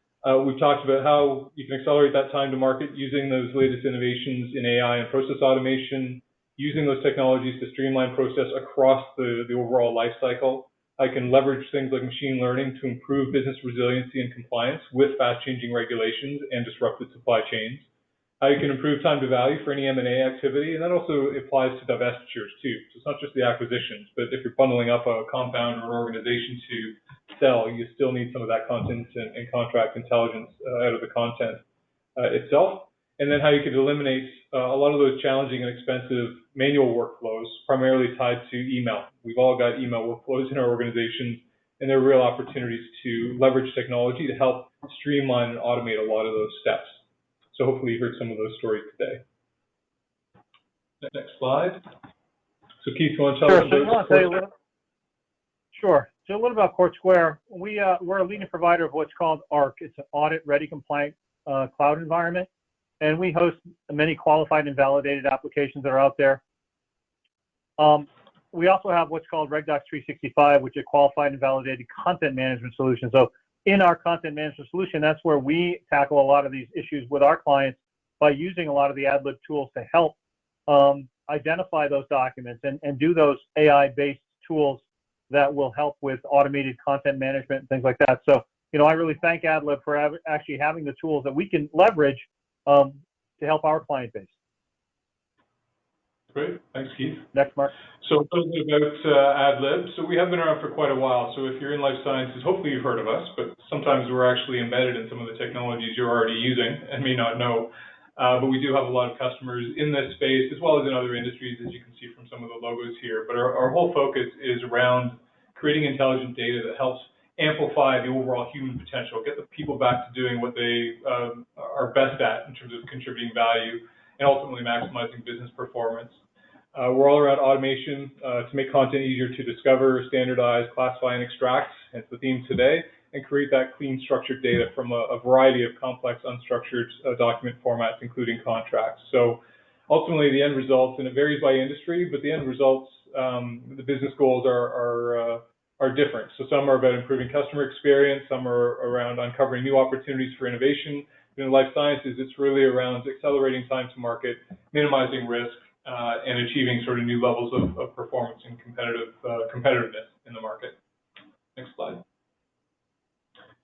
we've talked about how you can accelerate that time to market using those latest innovations in AI and process automation, using those technologies to streamline process across the overall life cycle. I can leverage things like machine learning to improve business resiliency and compliance with fast-changing regulations and disrupted supply chains. How you can improve time to value for any M&A activity, and that also applies to divestitures too. So it's not just the acquisitions, but if you're bundling up a compound or an organization to sell, you still need some of that content and contract intelligence out of the content itself. And then how you could eliminate a lot of those challenging and expensive manual workflows, primarily tied to email. We've all got email workflows in our organizations, and there are real opportunities to leverage technology to help streamline and automate a lot of those steps. So hopefully you heard some of those stories today. Next slide. So Keith, you want to tell us about Court? Sure. So a little about Court Square. We're a leading provider of what's called ARC. It's an audit-ready compliant cloud environment. And we host many qualified and validated applications that are out there. We also have what's called RegDocs 365, which is a qualified and validated content management solution. So in our content management solution, that's where we tackle a lot of these issues with our clients by using a lot of the Adlib tools to help identify those documents and do those AI-based tools that will help with automated content management and things like that. So, I really thank Adlib for actually having the tools that we can leverage to help our client base. Great. Thanks, Keith. Next, Mark. So a little bit about Adlib. So we have been around for quite a while. So if you're in life sciences, hopefully you've heard of us, but sometimes we're actually embedded in some of the technologies you're already using and may not know. But we do have a lot of customers in this space, as well as in other industries, as you can see from some of the logos here. But our whole focus is around creating intelligent data that helps amplify the overall human potential, get the people back to doing what they are best at in terms of contributing value and ultimately maximizing business performance. We're all around automation to make content easier to discover, standardize, classify, and extract, hence the theme today, and create that clean, structured data from a variety of complex, unstructured document formats, including contracts. So ultimately, the end results, and it varies by industry, but the end results, the business goals are different. So some are about improving customer experience, some are around uncovering new opportunities for innovation. In life sciences, it's really around accelerating time to market, minimizing risk, and achieving sort of new levels of performance and competitiveness in the market. Next slide.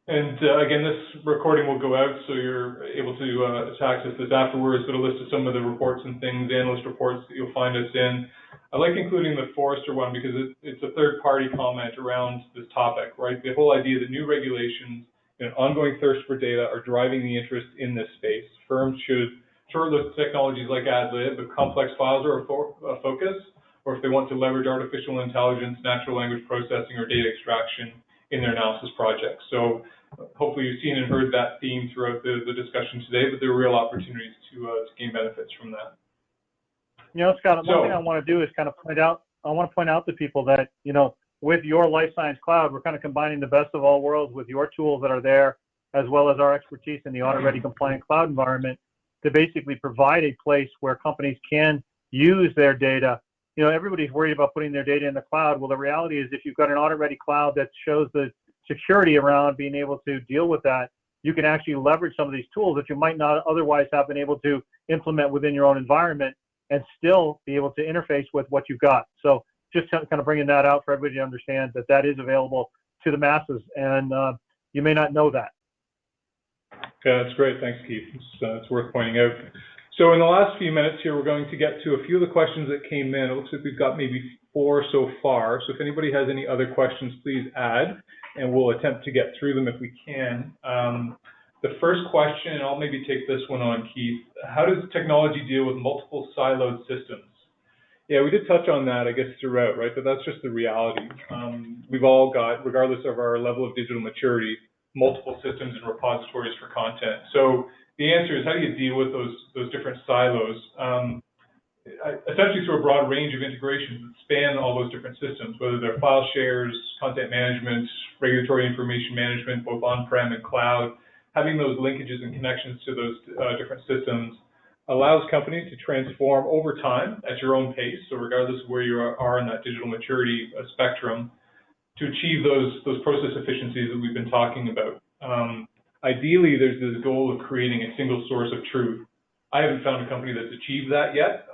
And again, this recording will go out, so you're able to access this afterwards, but a list of some of the reports and things, analyst reports that you'll find us in. I like including the Forrester one because it's a third-party comment around this topic, right? The whole idea that new regulations and ongoing thirst for data are driving the interest in this space. Firms should shortlist technologies like Adlib if complex files are a focus, or if they want to leverage artificial intelligence, natural language processing, or data extraction in their analysis projects. So hopefully you've seen and heard that theme throughout the discussion today, but there are real opportunities to gain benefits from that. Scott, one thing I want to do is kind of point out to people that, with your Life Science Cloud, we're kind of combining the best of all worlds with your tools that are there, as well as our expertise in the audit-ready compliant cloud environment to basically provide a place where companies can use their data. Everybody's worried about putting their data in the cloud. Well, the reality is if you've got an audit-ready cloud that shows the security around being able to deal with that, you can actually leverage some of these tools that you might not otherwise have been able to implement within your own environment and still be able to interface with what you've got. So just kind of bringing that out for everybody to understand that is available to the masses, and you may not know that. Yeah, that's great. Thanks, Keith. It's worth pointing out. So in the last few minutes here, we're going to get to a few of the questions that came in. It looks like we've got maybe 4 so far. So if anybody has any other questions, please add, and we'll attempt to get through them if we can. The first question, and I'll maybe take this one on, Keith. How does technology deal with multiple siloed systems? Yeah, we did touch on that, I guess, throughout, right? But that's just the reality. We've all got, regardless of our level of digital maturity, multiple systems and repositories for content. So the answer is, how do you deal with those different silos? Essentially through a broad range of integrations that span all those different systems, whether they're file shares, content management, regulatory information management, both on-prem and cloud. Having those linkages and connections to those different systems allows companies to transform over time at your own pace, so regardless of where you are in that digital maturity spectrum, to achieve those process efficiencies that we've been talking about. Ideally, there's this goal of creating a single source of truth. I haven't found a company that's achieved that yet.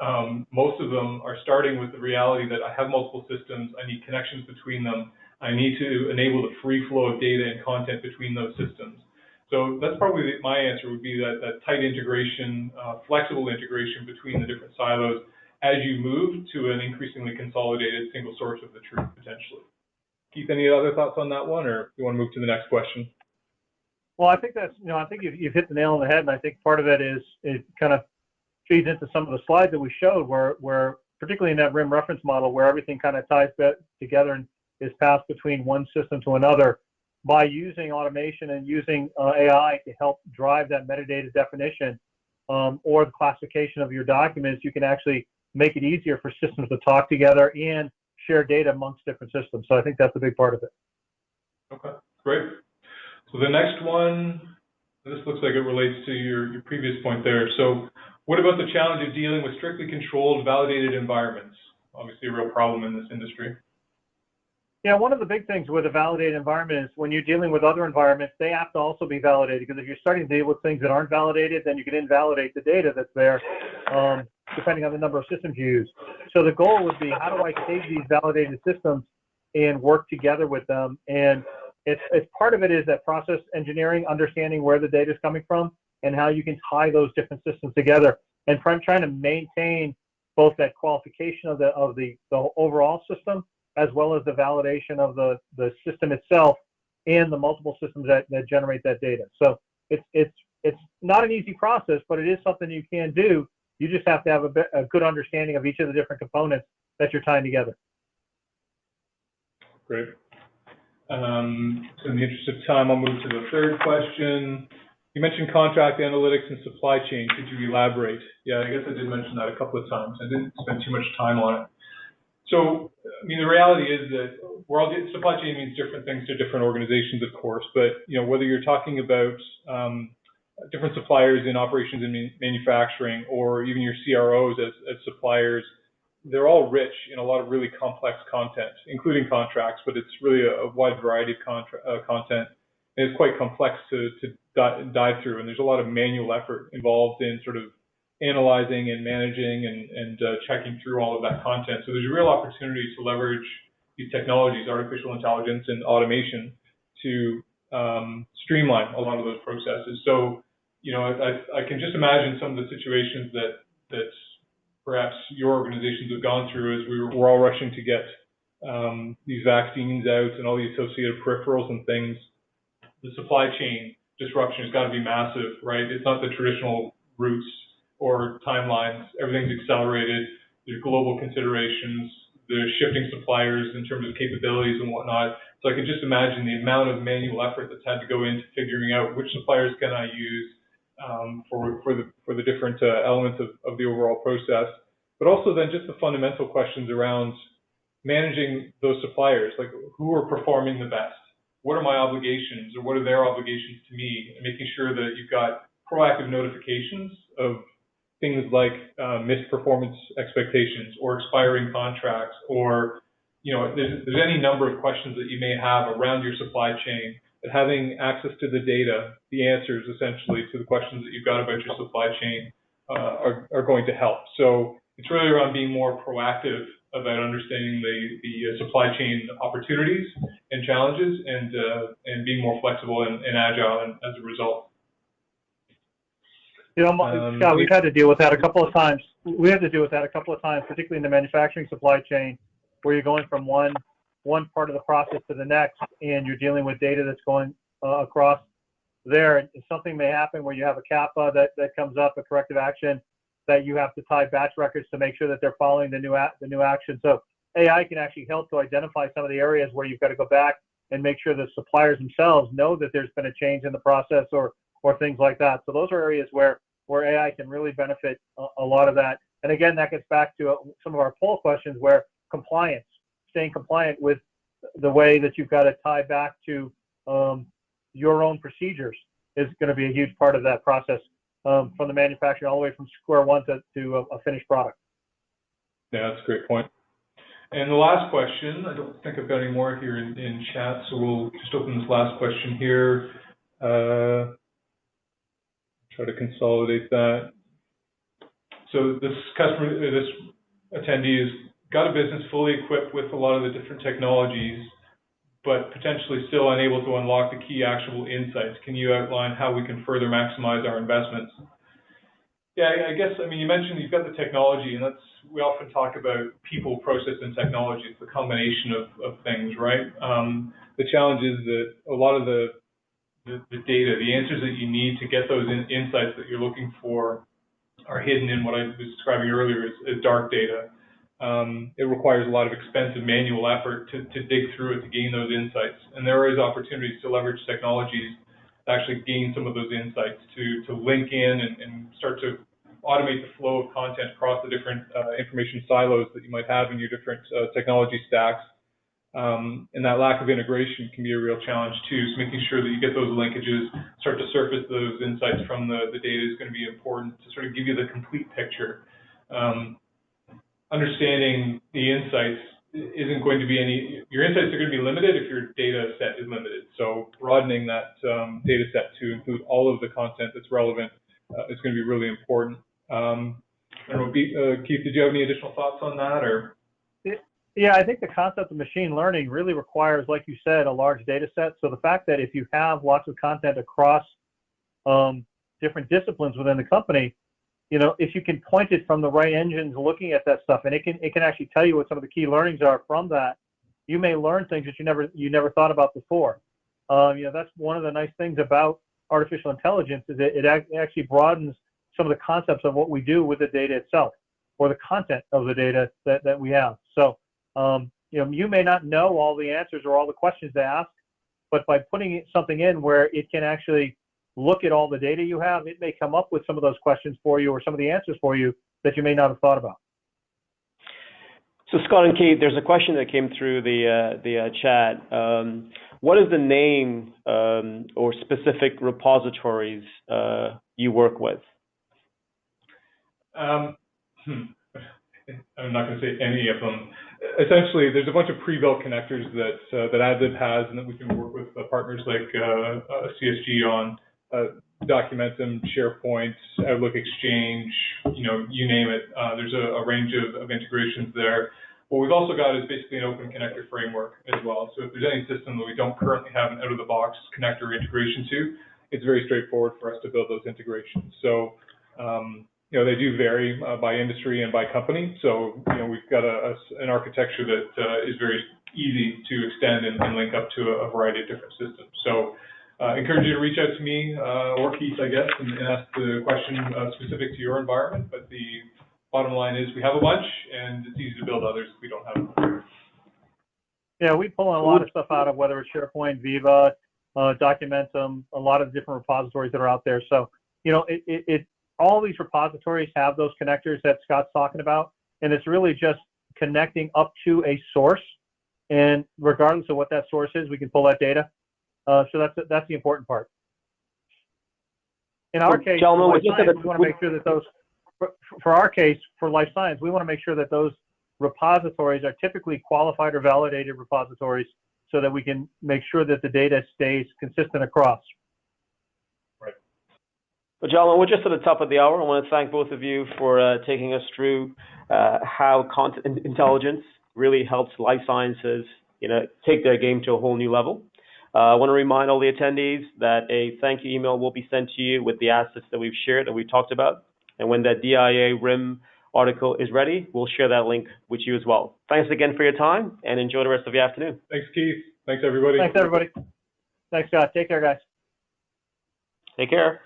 Most of them are starting with the reality that I have multiple systems, I need connections between them, I need to enable the free flow of data and content between those systems. So that's probably my answer, would be that tight integration, flexible integration between the different silos as you move to an increasingly consolidated single source of the truth, potentially. Keith, any other thoughts on that one, or do you want to move to the next question? Well, I think that's, I think you've hit the nail on the head, and I think part of it is it kind of feeds into some of the slides that we showed, where particularly in that RIM reference model, where everything kind of ties together and is passed between one system to another. By using automation and using AI to help drive that metadata definition or the classification of your documents, you can actually make it easier for systems to talk together and share data amongst different systems. So I think that's a big part of it. Okay, great. So the next one, this looks like it relates to your previous point there. So what about the challenge of dealing with strictly controlled, validated environments? Obviously a real problem in this industry. Yeah, one of the big things with a validated environment is when you're dealing with other environments, they have to also be validated, because if you're starting to deal with things that aren't validated, then you can invalidate the data that's there, depending on the number of systems you use. So the goal would be, how do I take these validated systems and work together with them? And it's part of it is that process engineering, understanding where the data is coming from and how you can tie those different systems together, and trying to maintain both that qualification of the overall system, as well as the validation of the system itself and the multiple systems that generate that data. So it's not an easy process, but it is something you can do. You just have to have a good understanding of each of the different components that you're tying together. Great. So in the interest of time, I'll move to the third question. You mentioned contract analytics and supply chain. Could you elaborate? Yeah, I guess I did mention that a couple of times. I didn't spend too much time on it. So, I mean, the reality is that supply chain means different things to different organizations, of course, but, whether you're talking about different suppliers in operations and manufacturing, or even your CROs as suppliers, they're all rich in a lot of really complex content, including contracts, but it's really a wide variety of content. And it's quite complex to dive through, and there's a lot of manual effort involved in sort of analyzing and managing and checking through all of that content. So there's a real opportunity to leverage these technologies, artificial intelligence and automation, to streamline a lot of those processes. So, I can just imagine some of the situations that perhaps your organizations have gone through as we're all rushing to get these vaccines out and all the associated peripherals and things. The supply chain disruption has got to be massive, right? It's not the traditional routes or timelines. Everything's accelerated. There's global considerations. There's shifting suppliers in terms of capabilities and whatnot. So I can just imagine the amount of manual effort that's had to go into figuring out which suppliers can I use for the different elements of the overall process. But also then just the fundamental questions around managing those suppliers, like who are performing the best? What are my obligations, or what are their obligations to me? And making sure that you've got proactive notifications of things like missed performance expectations or expiring contracts, or there's any number of questions that you may have around your supply chain, that having access to the data, the answers essentially to the questions that you've got about your supply chain are going to help. So it's really around being more proactive about understanding the supply chain opportunities and challenges, and being more flexible and agile as a result. Scott, we've had to deal with that a couple of times. We had to deal with that a couple of times, particularly in the manufacturing supply chain, where you're going from one part of the process to the next, and you're dealing with data that's going across there. And something may happen where you have a CAPA that comes up, a corrective action, that you have to tie batch records to make sure that they're following the new action. So AI can actually help to identify some of the areas where you've got to go back and make sure the suppliers themselves know that there's been a change in the process or things like that. So those are areas where AI can really benefit a lot of that. And again, that gets back to some of our poll questions where compliance, staying compliant with the way that you've got to tie back to your own procedures is going to be a huge part of that process, from the manufacturer all the way from square one to a finished product. Yeah, that's a great point. And the last question, I don't think I've got any more here in chat, so we'll just open this last question here. Try to consolidate that. So this attendee has got a business fully equipped with a lot of the different technologies, but potentially still unable to unlock the key actionable insights. Can you outline how we can further maximize our investments? Yeah, I guess, I mean, you mentioned you've got the technology, and we often talk about people, process, and technology. It's the combination of things, right? The challenge is that a lot of the data, the answers that you need to get those insights that you're looking for are hidden in what I was describing earlier as dark data. It requires a lot of expensive manual effort to dig through it to gain those insights. And there is opportunities to leverage technologies to actually gain some of those insights, to link in and start to automate the flow of content across the different information silos that you might have in your different technology stacks. And that lack of integration can be a real challenge too. So making sure that you get those linkages, start to surface those insights from the data is going to be important to sort of give you the complete picture. Understanding the insights isn't going to be your insights are going to be limited if your data set is limited. So broadening that data set to include all of the content that's relevant is going to be really important. I don't know, Keith, did you have any additional thoughts on that, or? Yeah, I think the concept of machine learning really requires, like you said, a large data set. So the fact that if you have lots of content across different disciplines within the company, you know, if you can point it from the right engines looking at that stuff, and it can actually tell you what some of the key learnings are from that, you may learn things that you never thought about before. You know, that's one of the nice things about artificial intelligence is it actually broadens some of the concepts of what we do with the data itself, or the content of the data that we have. So, you know, you may not know all the answers or all the questions to ask, but by putting something in where it can actually look at all the data you have, it may come up with some of those questions for you or some of the answers for you that you may not have thought about. So Scott and Keith, there's a question that came through the chat. What is the name or specific repositories you work with? I'm not going to say any of them. Essentially, there's a bunch of pre-built connectors that Adlib has, and that we can work with partners like CSG on. Documentum, SharePoint, Outlook Exchange, you know, you name it. There's a range of integrations there. What we've also got is basically an open connector framework as well. So if there's any system that we don't currently have an out-of-the-box connector integration to, it's very straightforward for us to build those integrations. So, you know, they do vary by industry and by company. So, you know, we've got an architecture that is very easy to extend and link up to a variety of different systems. So, encourage you to reach out to me or Keith, I guess, and ask the question specific to your environment. But the bottom line is we have a bunch, and it's easy to build others if we don't have them. Yeah, we pull in a lot of stuff out of whether it's SharePoint, Viva, Documentum, a lot of different repositories that are out there. So, you know, all these repositories have those connectors that Scott's talking about, and it's really just connecting up to a source. And regardless of what that source is, we can pull that data. So that's the important part. In our case, gentlemen, we want to make sure that those, for our case, for life science, we want to make sure that those repositories are typically qualified or validated repositories so that we can make sure that the data stays consistent across. Right. Well, gentlemen, we're just at the top of the hour. I want to thank both of you for taking us through how content intelligence really helps life sciences, you know, take their game to a whole new level. I want to remind all the attendees that a thank you email will be sent to you with the assets that we've shared, that we've talked about. And when that DIA RIM article is ready, we'll share that link with you as well. Thanks again for your time, and enjoy the rest of your afternoon. Thanks, Keith. Thanks, everybody. Thanks, everybody. Thanks, Scott. Take care, guys. Take care.